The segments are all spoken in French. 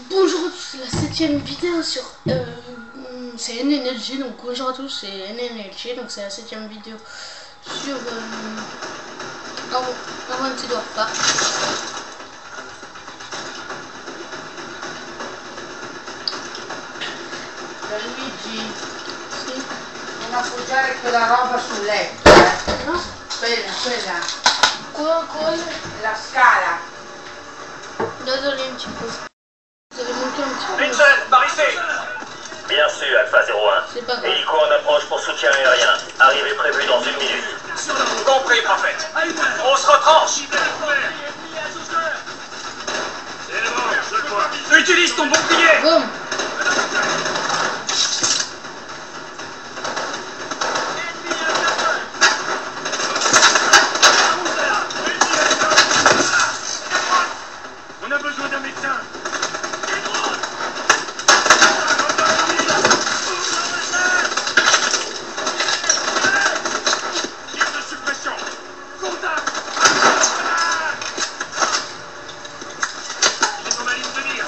Bonjour à tous, c'est la 7ème vidéo sur c'est NNLG, donc bonjour à tous, c'est NNLG, donc c'est la 7ème vidéo sur Invented Warfare. Luigi, Sì. non appoggiare quella roba sul letto, eh? No? Quella, Quoi? la scala. Désolé un petit peu. Vous avez manqué un petit peu. Mitchell, par ici. Bien sûr, Alpha 01. C'est pas grave. Hélico en approche pour soutien aérien. Arrivée prévue dans 1 minute. Compris, prophète. On se retranche. Utilise ton bouclier. Boum. On a besoin d'un médecin. Tir de suppression. Contact. J'ai sur ma liste de mire.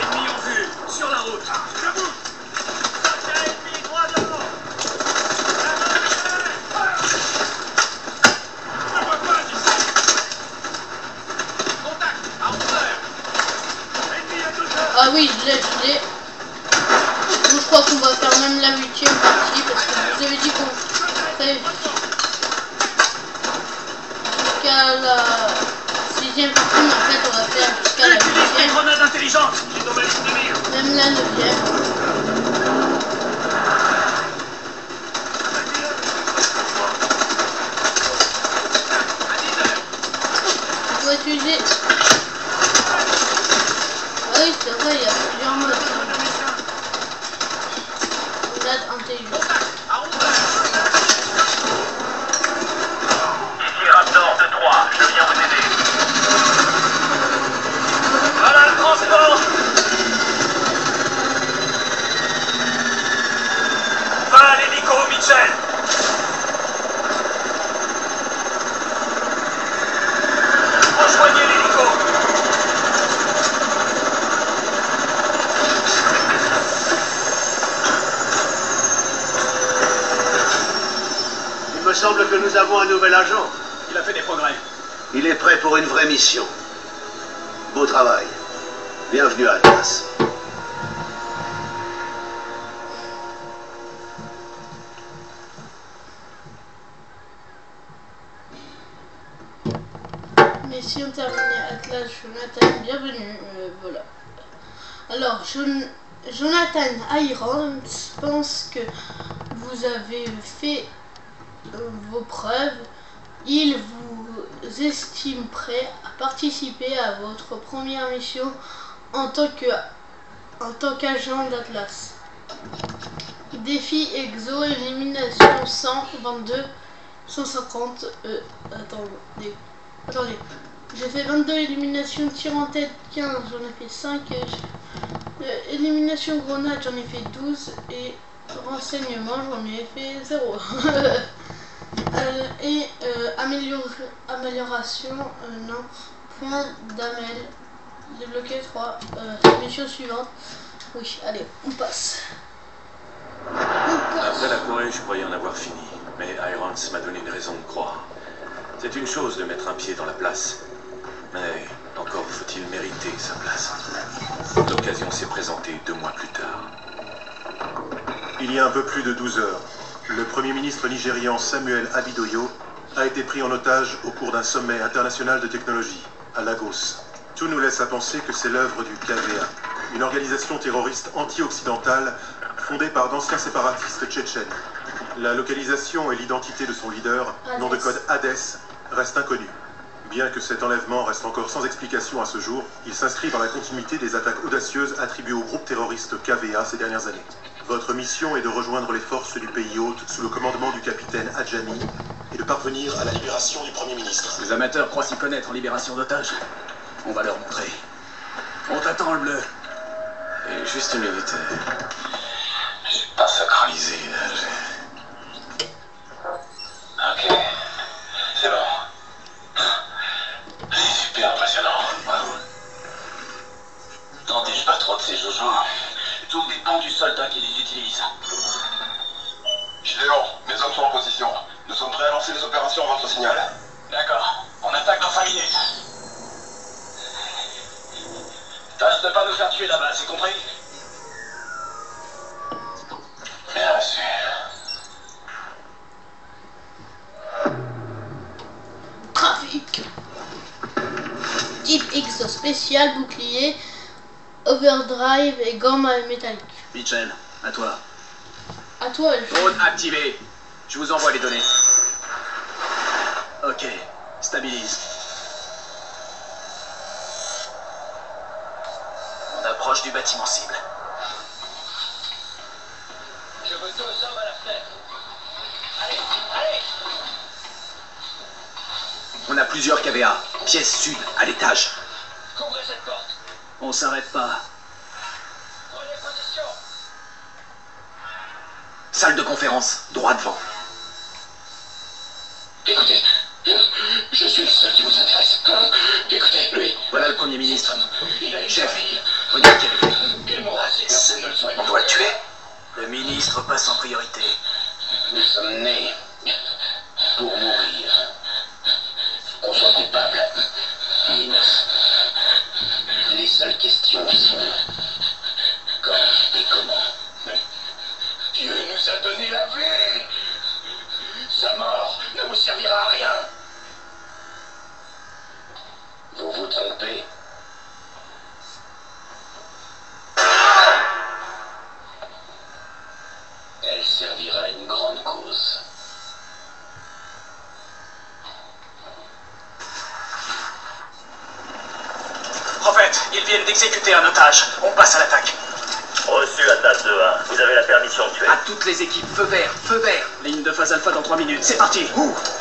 Ennemi en vue. Sur la route. Je bouge. Ennemi droit devant. Je vois pas d'ici. Contact à 11h. Ennemi à 2h. Ah oui, je l'ai. Bon, je crois qu'on va faire même la 8ème partie parce que je vous avais dit qu'on ferait jusqu'à la 6ème partie, mais en fait on va faire jusqu'à la Utilise tes 8ème, grenades intelligentes. J'ai dans ma liste de mire. même la 9ème. On va utiliser. Ah oui, c'est vrai, il y a plusieurs modes. Grenade intelligente. Ici Raptor de 3, je viens vous aider. Voilà le transport. Va à l'hélico, Mitchell. Rejoignez l'hélico. Il me semble que nous avons un nouvel agent. Il a fait des progrès. Il est prêt pour une vraie mission. Beau travail. Bienvenue à Atlas. Mission terminée, Atlas, Jonathan, bienvenue, voilà. Alors, Jonathan Irons pense que vous avez fait vos preuves. Il vous estime prêt à participer à votre première mission en tant qu'agent d'Atlas. Défi Exo, élimination 122, 150, attendez, j'ai fait 22 éliminations, tir en tête 15, j'en ai fait 5, élimination grenade j'en ai fait 12 et renseignement j'en ai fait 0. Amélioration, non, point d'amel, débloqué 3, mission suivante, oui, allez, on passe. Après la Corée, je croyais en avoir fini, mais Irons m'a donné une raison de croire. C'est une chose de mettre un pied dans la place, mais encore faut-il mériter sa place. L'occasion s'est présentée 2 mois plus tard. Il y a un peu plus de 12 heures, le Premier ministre nigérian Samuel Abidoyo a été pris en otage au cours d'un sommet international de technologie, à Lagos. Tout nous laisse à penser que c'est l'œuvre du KVA, une organisation terroriste anti-occidentale fondée par d'anciens séparatistes tchétchènes. La localisation et l'identité de son leader, nom de code Hades, restent inconnus. Bien que cet enlèvement reste encore sans explication à ce jour, il s'inscrit dans la continuité des attaques audacieuses attribuées au groupe terroriste KVA ces dernières années. Votre mission est de rejoindre les forces du pays hôte sous le commandement du capitaine Adjani et de parvenir à la libération du Premier ministre. Les amateurs croient s'y connaître en libération d'otages. On va leur montrer. On t'attend, le bleu. Et juste une minute. J'ai pas sacralisé, là. Ok, c'est bon. C'est super impressionnant. Bravo. Tentez, je passe. Ces Jojo, tout dépend du soldat qui les utilise. Gideon, mes hommes sont en position. Nous sommes prêts à lancer les opérations à votre signal. D'accord, on attaque dans 5 minutes. Tâche de pas nous faire tuer là-bas, c'est compris? Bien reçu. Trafic. Type X spécial, bouclier, overdrive et gomme métallique. Mitchell, à toi. À toi, le Drone activé. Je vous envoie les données. Ok, stabilise. On approche du bâtiment cible. Je veux deux hommes à la fenêtre. Allez, allez! On a plusieurs KVA. Pièce sud, à l'étage. Couvrez cette porte. On s'arrête pas. Prenez position. Salle de conférence, droit devant. Écoutez, je suis le seul qui vous intéresse. Écoutez, lui. Voilà le Premier ministre. Il a une Chef, famille. regarde qu'il est. Il mourra si personne ne le souhaite. On doit le tuer. Le ministre passe en priorité. Nous sommes nés pour mourir. Qu'on soit coupable, innocent. Les seules questions sont quand et comment. Dieu nous a donné la vie. Sa mort ne vous servira à rien. Vous vous trompez. Elle servira à une grande cause. Prophète, ils viennent d'exécuter un otage. On passe à l'attaque. Reçu, Atlas 2-1. Vous avez la permission de tuer. À toutes les équipes, feu vert, feu vert. Ligne de phase alpha dans 3 minutes. C'est parti.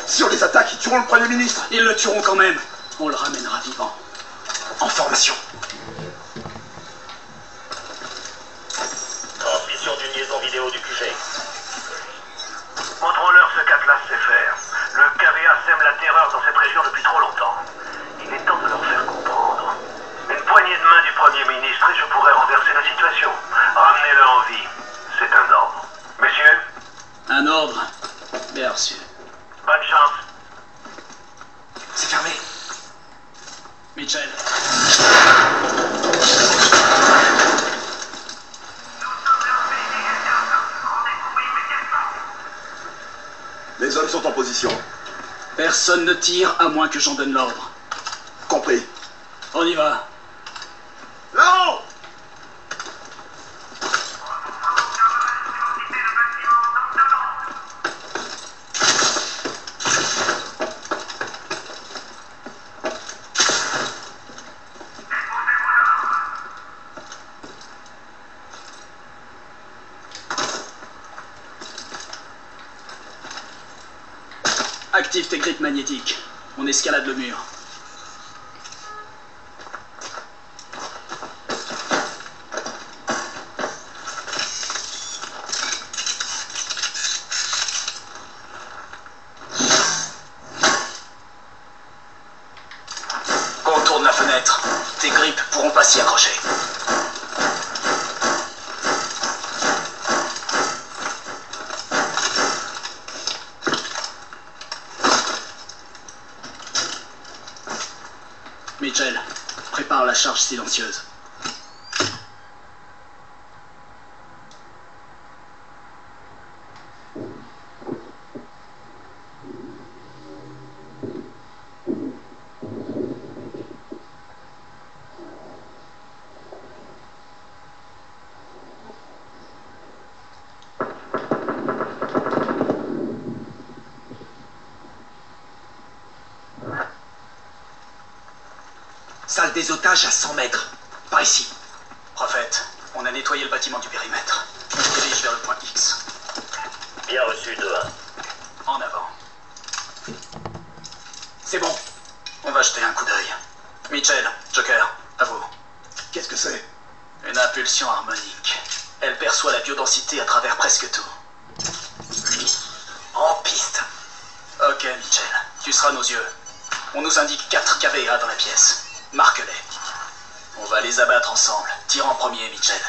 Si on les attaque, ils tueront le Premier ministre. Ils le tueront quand même. On le ramènera vivant. En formation. Transmission d'une liaison vidéo du QG. Contrôleur, ce qu'Atlas sait faire. Le KVA sème la terreur dans cette région depuis trop longtemps. Il est temps de leur faire comprendre. Une poignée de main du Premier ministre et je pourrais renverser la situation. Ramenez-le en vie. C'est un ordre. Messieurs, Un ordre. Bien reçu. bonne chance. C'est fermé. Mitchell. Les hommes sont en position. Personne ne tire à moins que j'en donne l'ordre. Compris. On y va. Là-haut! Active tes grippes magnétiques. On escalade le mur. Contourne la fenêtre. Tes grippes pourront pas s'y accrocher. Mitchell, prépare la charge silencieuse. Salle des otages à 100 mètres. Par ici. Prophète, on a nettoyé le bâtiment du périmètre. On se dirige vers le point X. Bien reçu, 2-1. En avant. C'est bon. On va jeter un coup d'œil. Mitchell, Joker, à vous. Qu'est-ce que c'est? Une impulsion harmonique. Elle perçoit la biodensité à travers presque tout. En piste. Ok, Mitchell, tu seras à nos yeux. On nous indique 4 KVA dans la pièce. Marque-les. On va les les abattre ensemble. Tire en premier, Mitchell.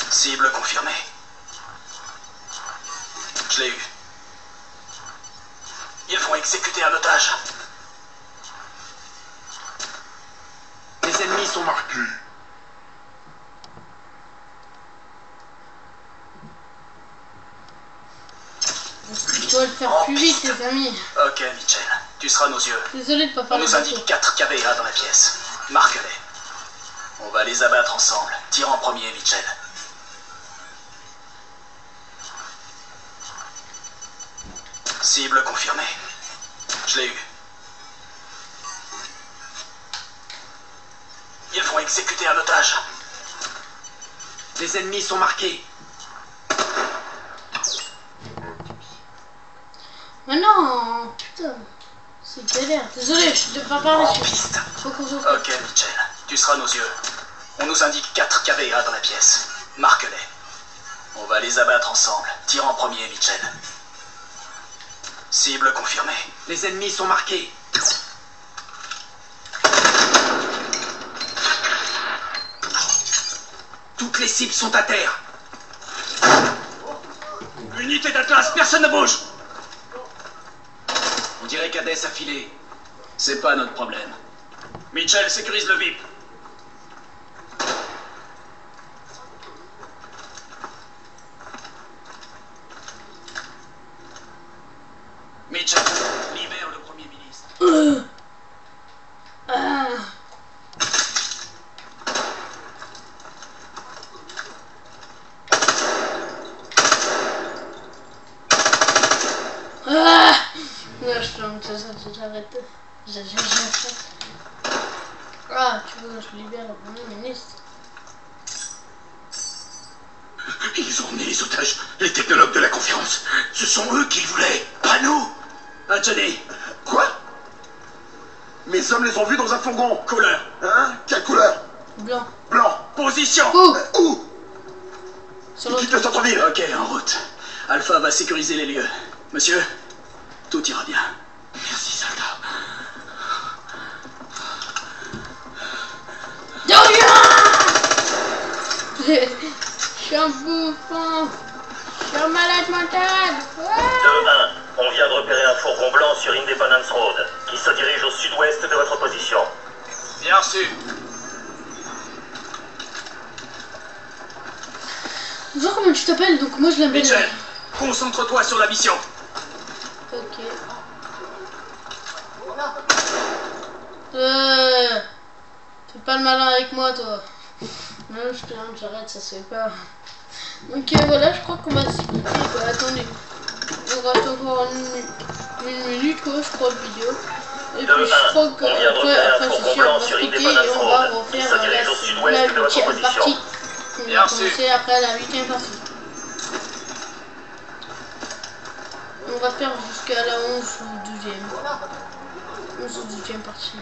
Cible confirmée. Je l'ai eu. Ils vont exécuter un otage. Les ennemis sont marqués. Je dois le faire plus vite, les amis. Ok, Mitchell. Tu seras à nos yeux. Désolé de pas On parler nous indique 4 KVA dans la pièce. Marque-les. On va les abattre ensemble. Tire en premier, Mitchell. Cible confirmée. Je l'ai eu. Ils vont exécuter un otage. Les ennemis sont marqués. Mais non, putain, c'est galère. Désolé, je ne pas parler. En piste. Ok, Mitchell. Tu seras à nos yeux. On nous indique 4 KVA dans la pièce. Marque-les. On va les abattre ensemble. Tire en premier, Mitchell. Cible confirmée. Les ennemis sont marqués. Toutes les cibles sont à terre. Unité d'Atlas, personne ne bouge. On dirait qu'Hadès a filé. C'est pas notre problème. Mitchell, sécurise le VIP. Mitchell, libère le Premier ministre. Non, je ferme ça, j'arrête. J'ai fait. Ah, tu veux que je libère le Premier ministre? Ils ont emmené les otages, les technologues de la conférence. Ce sont eux qu'ils voulaient, pas nous. Anthony, Quoi? Mes hommes les ont vus dans un fourgon. couleur, Hein? Quelle couleur? Blanc. Blanc. position. Où? Sur l'autre. Quitte le centre-ville. Ok, en route. Alpha va sécuriser les lieux. Monsieur, tout ira bien. Merci, soldat. Je suis un bouffon. Je suis un malade mental. 2-1. On vient de repérer un fourgon blanc sur Independence Road, qui se dirige au sud-ouest de votre position. Bien reçu. Bonjour, comment tu t'appelles? Donc moi je l'appelle. Mitchell, concentre-toi sur la mission. Ok. Fais pas le malin avec moi, toi. Non, je te demande, j'arrête, ça se fait pas. Donc voilà, je crois qu'on va se quitter. Bah, attendez. On reste encore une minute, quoi, je crois, de vidéo. Et puis je crois qu'après ceci, on va se quitter et on va refaire la 8e partie. On va commencer après la 8e partie. On va faire jusqu'à la 11 ou 12e. 11 ou 12e partie.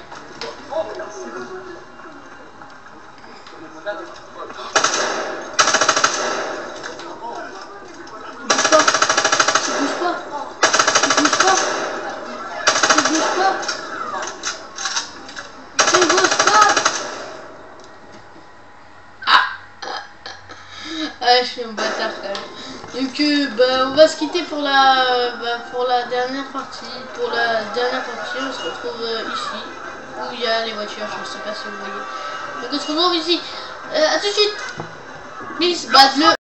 Bouge pas. Bouge pas. Bouge pas. Bouge pas. Ah, je suis un bâtard quand même. Donc bah, on va se quitter pour la dernière partie. Pour la dernière partie, on se retrouve ici où il y a les voitures. Je ne sais pas si vous voyez. Donc on se retrouve ici. À tout de suite. Peace. Bad luck.